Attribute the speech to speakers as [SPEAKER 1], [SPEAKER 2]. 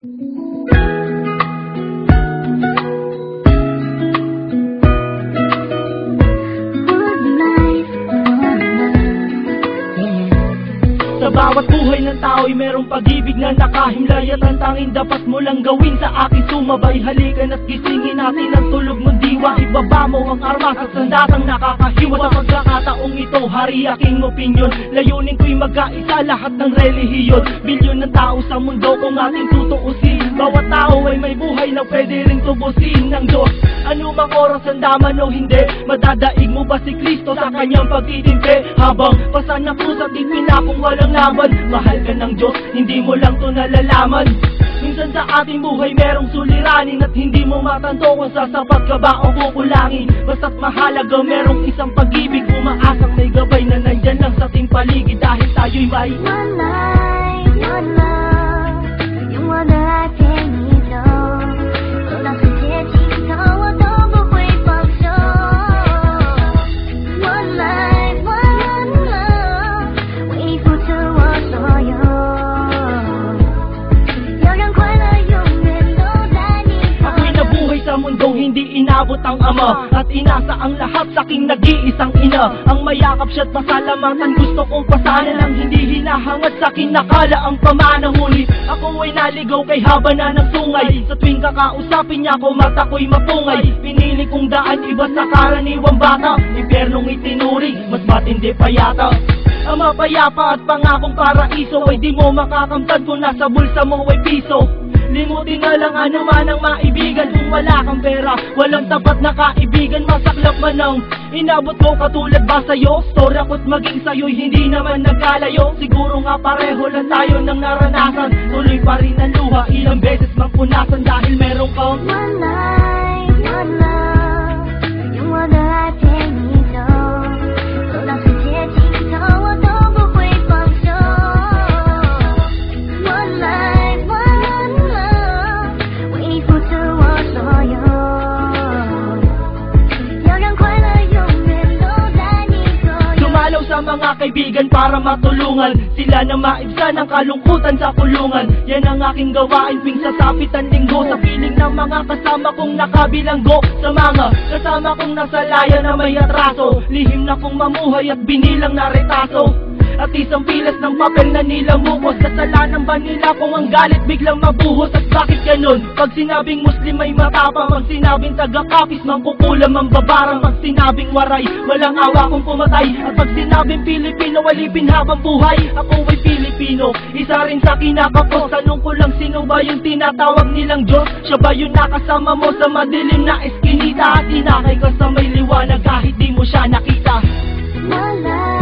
[SPEAKER 1] Sa bawat buhay ng tao'y merong pag-ibig na nakahimlay, at ang tanging dapat mo lang gawin sa akin sumabay. Halikan at gisingin natin ang tulog mong diwa. Ibaba mo ang armas at sandatang nakakahiwa. Sa pagkakataong ito, hari aking opinyon. Layunin ko'y magkaisa lahat ng relihiyon. Bilyon ng tao sa mundo kung ating tutuusin. Bawat tao ay may buhay na pwede ring tubusin ng Diyos. Anumang oras ang daman o hindi, madadaig mo ba si Kristo sa kanyang pagtitimpi? Habang pasan ng krus at ipinakong walang laban, mahal ka ng Diyos, hindi mo lang to nalalaman. Minsan sa ating buhay merong suliranin, at hindi mo matanto kung sasapat ka ba o kukulangin. Basta't mahalaga merong isang pag-ibig, umaasang may gabay na nandyan lang sa ating paligid. Dahil tayo'y may
[SPEAKER 2] one life, one love， 用我的爱陪你走，走到世界尽头我都不会放手。One life, one love， 为你付出我所有，要让快乐永远都在你左右。
[SPEAKER 1] Ako'y nabuhay sa mundong hindi inabot ang ama, at inasa ang lahat sa aking nag-iisang ina. Ang mayakap siya't pasalamatan, gusto kong pasana lang, hindi hinahangad sa akin nakala ang pamana. Ngunit ako ay naligaw kay haba na ng sungay. Sa tuwing kakausapin niya ko, mata ko'y mapungay. Pinili kong daan iba sa karaniwang bata, impyernong itinuring, mas matindi pa yata. Ang mapayapa at pangakong paraiso ay di mo makakamtan kung nasa bulsa mo ay piso. Limutin na lang ano man ang maibigan kung wala kang pera. Walang tapat na kaibigan, masaklap man ang inabot ko katulad ba sa'yo? Story ako't maging sa'yo'y hindi naman nagkalayo. Siguro nga pareho lang tayo ng naranasan, tuloy pa rin ang luha, ilang beses mang punasan. Dahil meron kang
[SPEAKER 2] one life, one love， 用我的爱陪你走，走到世界尽头我都不会放手。One life, one love， 为你付出我所有，要让快乐永远都在你左右。
[SPEAKER 1] Dumalaw sa mga kaibigan para matulungan sila na maibsan ang kalungkutan sa kulungan. Yan ang aking gawain tuwing sasapit ang linggo, sa piling ng mga kasama kong nakabilanggo. Sa mga kasama kong nasa laya na may atraso, lihim na kong mamuhay at binilang na retaso. At isang pilas ng papel na nilamukos, kasalanan ba nila kung ang galit biglang mabuhos? At bakit ganun? Pag sinabing Muslim ay matapang, pag sinabing taga-kapis mangkukulam ang babarang, pag sinabing waray walang awa kung pumatay, at pag sinabing Pilipino walipin habang buhay. Ako ay Pilipino, isa rin sa kinakapos. Tanong ko lang, sino ba yung tinatawag nilang Diyos? Siya ba yung nakasama mo sa madilim na eskinita, at inakay ka sa may liwanag kahit di mo siya nakita?
[SPEAKER 2] One life.